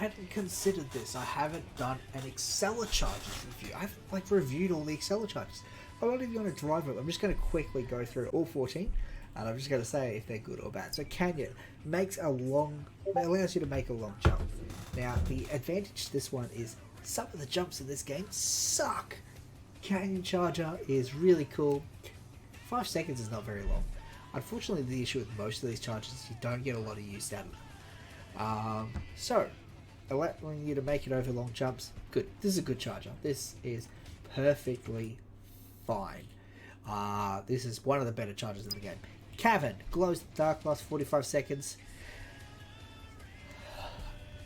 hadn't considered this. I haven't done an Accelechargers review. I haven't reviewed all the Accelechargers. I'm not even going to drive it. I'm just going to quickly go through all 14, and I'm just going to say if they're good or bad. So Canyon allows you to make a long jump. Now the advantage to this one is some of the jumps in this game suck. Canyon Charger is really cool. 5 seconds is not very long. Unfortunately, the issue with most of these charges is you don't get a lot of use out of them. So, allowing you to make it over long jumps, good. This is a good charger. This is perfectly fine. This is one of the better chargers in the game. Cavern, glows in the dark, lasts 45 seconds.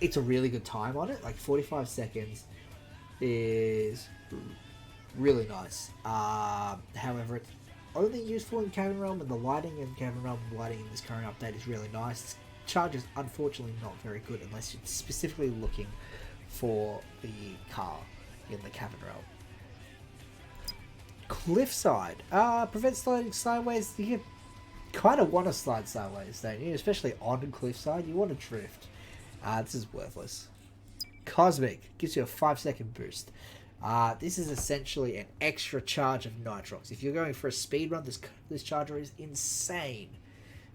It's a really good time on it. 45 seconds is really nice. However, it's only useful in Cavern Realm, and the lighting in Cavern Realm, lighting in this current update is really nice. This charger is unfortunately not very good unless you're specifically looking for the car in the Cavern Realm. Cliffside prevents sliding sideways. You kind of want to slide sideways, don't you? Especially on Cliffside, you want to drift. This is worthless. Cosmic gives you a 5-second boost. This is essentially an extra charge of nitrox. If you're going for a speed run, this charger is insane.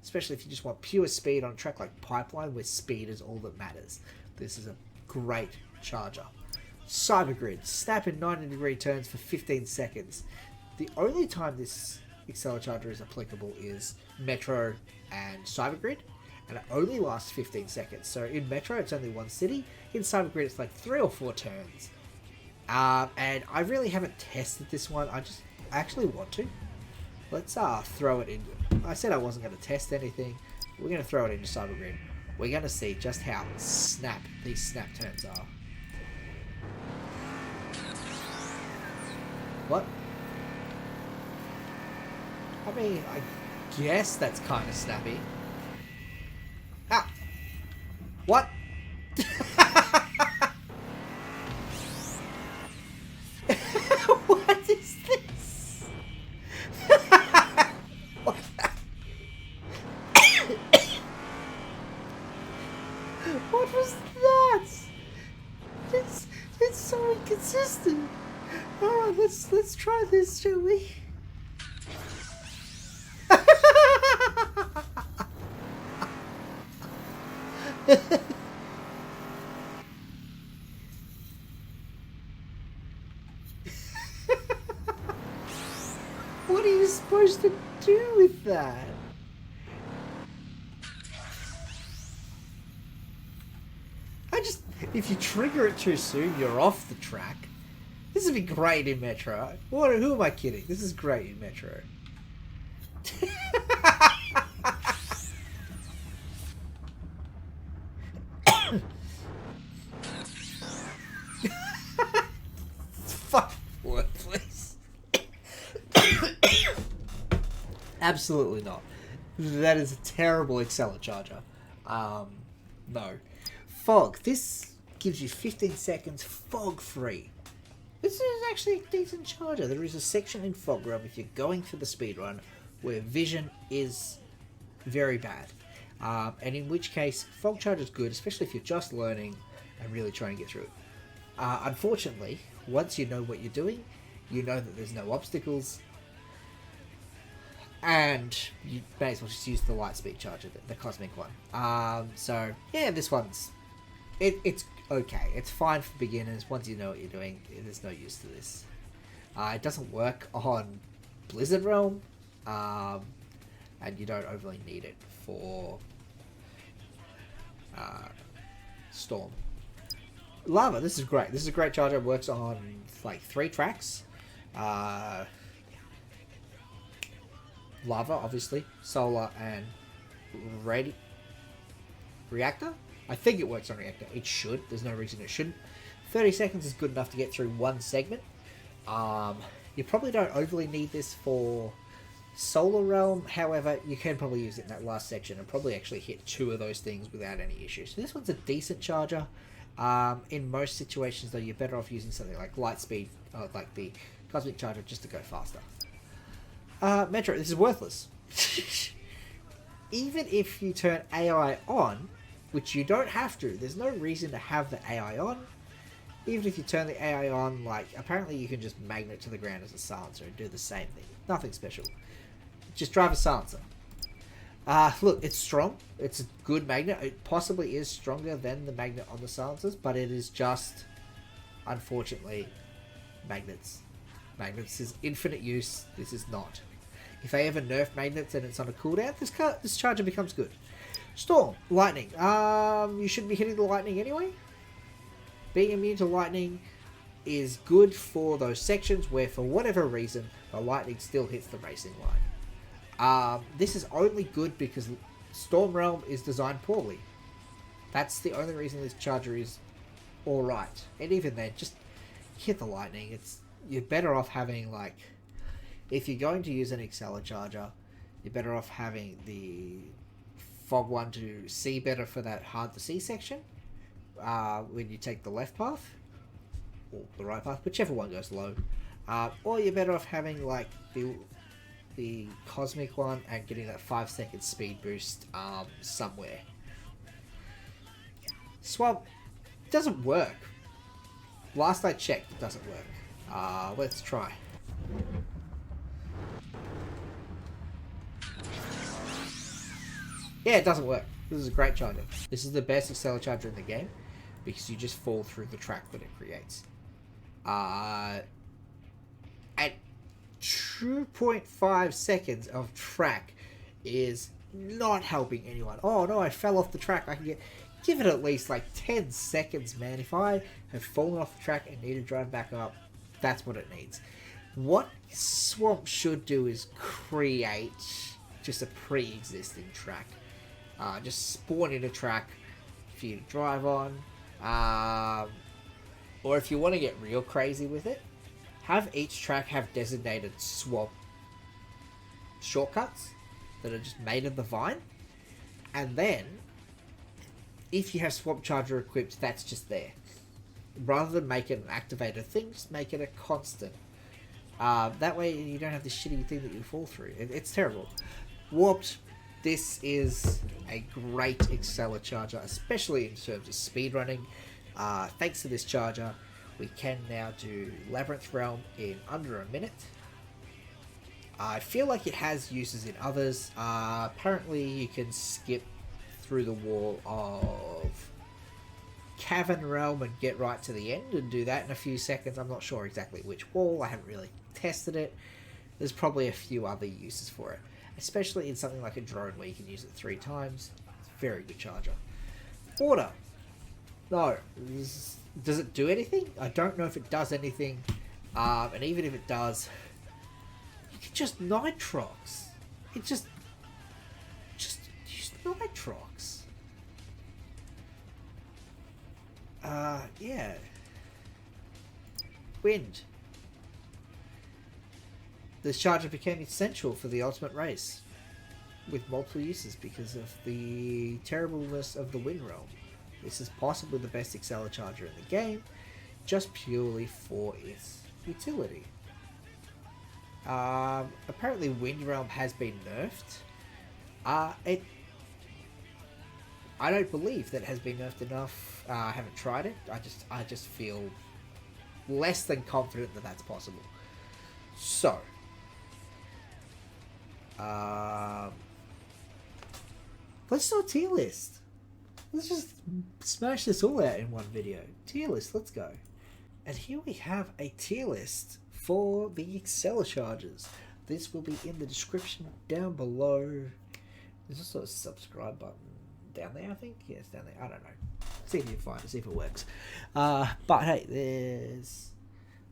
Especially if you just want pure speed on a track like Pipeline, where speed is all that matters. This is a great charger. Cybergrid, snap in 90-degree turns for 15 seconds. The only time this Accelecharger is applicable is Metro and Cybergrid, and it only lasts 15 seconds. So in Metro, it's only one city. In Cybergrid, it's 3 or 4 turns. And I really haven't tested this one. I actually want to. Let's throw it in. I said I wasn't going to test anything. We're going to throw it into Cybergrid. We're going to see just how these snap turns are. What? I mean, I guess that's kind of snappy. Ah! What? What is this? What? What was that? It's so inconsistent. Oh, let's try this, shall we? What are you supposed to do with that? If you trigger it too soon, you're off the track. This would be great in Metro. Who am I kidding? This is great in Metro. It's fucking worthless. Absolutely not. That is a terrible Accelecharger. No. Fog. This gives you 15 seconds fog free. This is actually a decent charger. There is a section in Fog Realm if you're going for the speedrun where vision is very bad. And in which case, Fog Charger is good, especially if you're just learning and really trying to get through it. Unfortunately, once you know what you're doing, you know that there's no obstacles, and you may as well just use the Lightspeed Charger, the Cosmic one. So, yeah, this one's... It's okay. It's fine for beginners. Once you know what you're doing, there's no use to this. It doesn't work on Blizzard Realm, and you don't overly need it for Storm. Lava, this is great. This is a great charger. It works on 3 tracks. Lava, obviously, Solar, and Reactor. I think it works on Reactor. It should. There's no reason it shouldn't. 30 seconds is good enough to get through one segment. You probably don't overly need this for Solar Realm. However, you can probably use it in that last section and probably actually hit 2 of those things without any issues. So this one's a decent charger. In most situations, though, you're better off using something like Lightspeed, like the Cosmic Charger, just to go faster. Metro, this is worthless. Even if you turn AI on, which you don't have to. There's no reason to have the AI on. Even if you turn the AI on, like, apparently you can just magnet to the ground as a silencer and do the same thing. Nothing special. Just drive a silencer. Look, it's strong. It's a good magnet. It possibly is stronger than the magnet on the silencers, but it is just, unfortunately, magnets. Magnets is infinite use. This is not. If they ever nerf magnets and it's on a cooldown, this charger becomes good. Storm, lightning. You shouldn't be hitting the lightning anyway. Being immune to lightning is good for those sections where, for whatever reason, the lightning still hits the racing line. This is only good because Storm Realm is designed poorly. That's the only reason this charger is alright. And even then, just hit the lightning. You're better off having, like, if you're going to use an Accelecharger, you're better off having the Fog one to see better for that hard to see section. When you take the left path or the right path, whichever one goes low, or you're better off having like the cosmic one and getting that 5-second speed boost somewhere. Swamp doesn't work. Last I checked, it doesn't work. Let's try. Yeah, it doesn't work. This is a great charger. This is the best Accelecharger in the game because you just fall through the track that it creates. At 2.5 seconds of track is not helping anyone. Oh no, I fell off the track. Give it at least like 10 seconds, man. If I have fallen off the track and need to drive back up, that's what it needs. What Swamp should do is create just a pre-existing track. Just spawn in a track for you to drive on. Or if you want to get real crazy with it, have each track have designated swamp shortcuts that are just made of the vine. And then, if you have Swamp Charger equipped, that's just there. Rather than make it an activated thing, just make it a constant. That way you don't have this shitty thing that you fall through. It's terrible. Warped. This is a great Accelecharger, especially in terms of speedrunning. Thanks to this charger, we can now do Labyrinth Realm in under a minute. I feel like it has uses in others. Apparently you can skip through the wall of Cavern Realm and get right to the end and do that in a few seconds. I'm not sure exactly which wall. I haven't really tested it. There's probably a few other uses for it, especially in something like a drone where you can use it 3 times. It's a very good charger. Order. No. Does it do anything? I don't know if it does anything. And even if it does, you can just Nitrox. Just use Nitrox. Yeah. Wind. This charger became essential for the ultimate race, with multiple uses because of the terribleness of the wind realm. This is possibly the best Accelecharger in the game, just purely for its utility. Apparently Wind Realm has been nerfed. I don't believe that it has been nerfed enough. I haven't tried it. I just feel less than confident that that's possible. So, let's do a tier list. Let's just smash this all out in one video. Tier list, let's go. And here we have a tier list for the Accelechargers. This will be in the description down below. There's also a subscribe button down there, I think. Yeah, it's down there. I don't know. See if you can find it, see if it works. But hey, this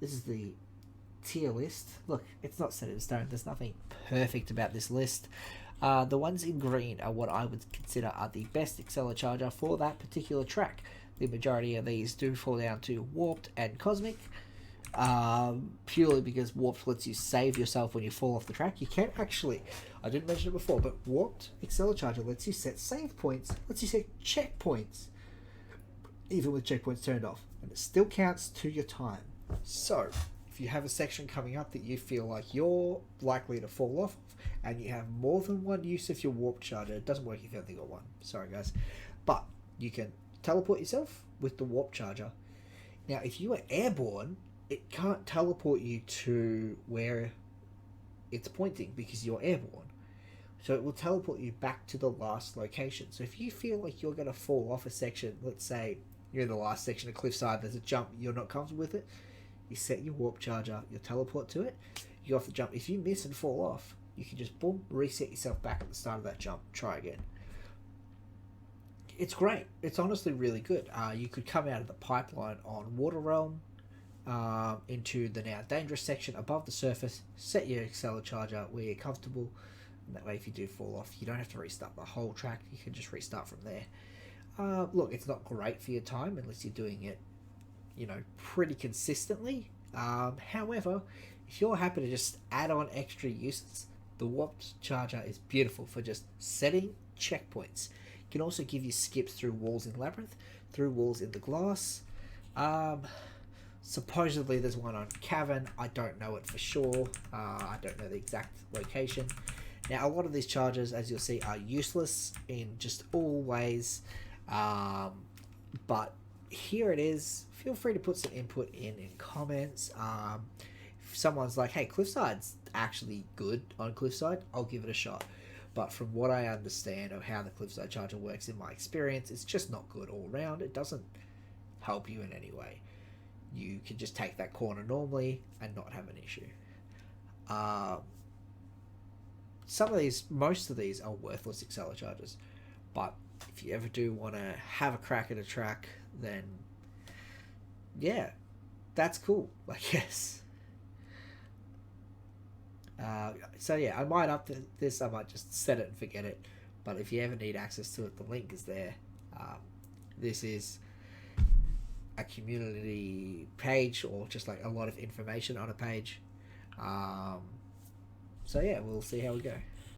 is the tier list. Look, it's not set in stone. There's nothing perfect about this list. The ones in green are what I would consider are the best Accelecharger for that particular track. The majority of these do fall down to Warped and Cosmic, purely because Warped lets you save yourself when you fall off the track. You can't actually, I didn't mention it before, but Warped Accelecharger lets you set save points, lets you set checkpoints, even with checkpoints turned off, and it still counts to your time. So, if you have a section coming up that you feel like you're likely to fall off, and you have more than one use of your warp charger, it doesn't work if you only got one. Sorry guys. But You can teleport yourself with the warp charger. Now, if you are airborne, it can't teleport you to where it's pointing because you're airborne. So it will teleport you back to the last location. So if you feel like you're going to fall off a section, let's say you're in the last section of cliffside, there's a jump, you're not comfortable with it, you set your warp charger, you teleport to it, you go off the jump. If you miss and fall off, you can just boom, reset yourself back at the start of that jump, try again. It's great. It's honestly really good. You could come out of the pipeline on Water Realm into the now dangerous section above the surface, set your Accelecharger where you're comfortable, and that way if you do fall off, you don't have to restart the whole track, you can just restart from there. Look, it's not great for your time unless you're doing it, pretty consistently. However, if you're happy to just add on extra uses, the warped charger is beautiful for just setting checkpoints. It can also give you skips through walls in Labyrinth, through walls in the glass. Supposedly there's one on Cavern. I don't know it for sure. I don't know the exact location. Now, a lot of these chargers, as you'll see, are useless in just all ways. But here it is. Feel free to put some input in comments. If someone's like, hey, Cliffside's actually good on Cliffside, I'll give it a shot. But from what I understand of how the Cliffside charger works in my experience, it's just not good all around. It doesn't help you in any way. You can just take that corner normally and not have an issue. Most of these are worthless Accelechargers. But if you ever do want to have a crack at a track, then yeah, that's cool, I guess. So yeah, I might up this, I might just set it and forget it. But if you ever need access to it, the link is there. This is a community page, or just like a lot of information on a page. So yeah, we'll see how we go.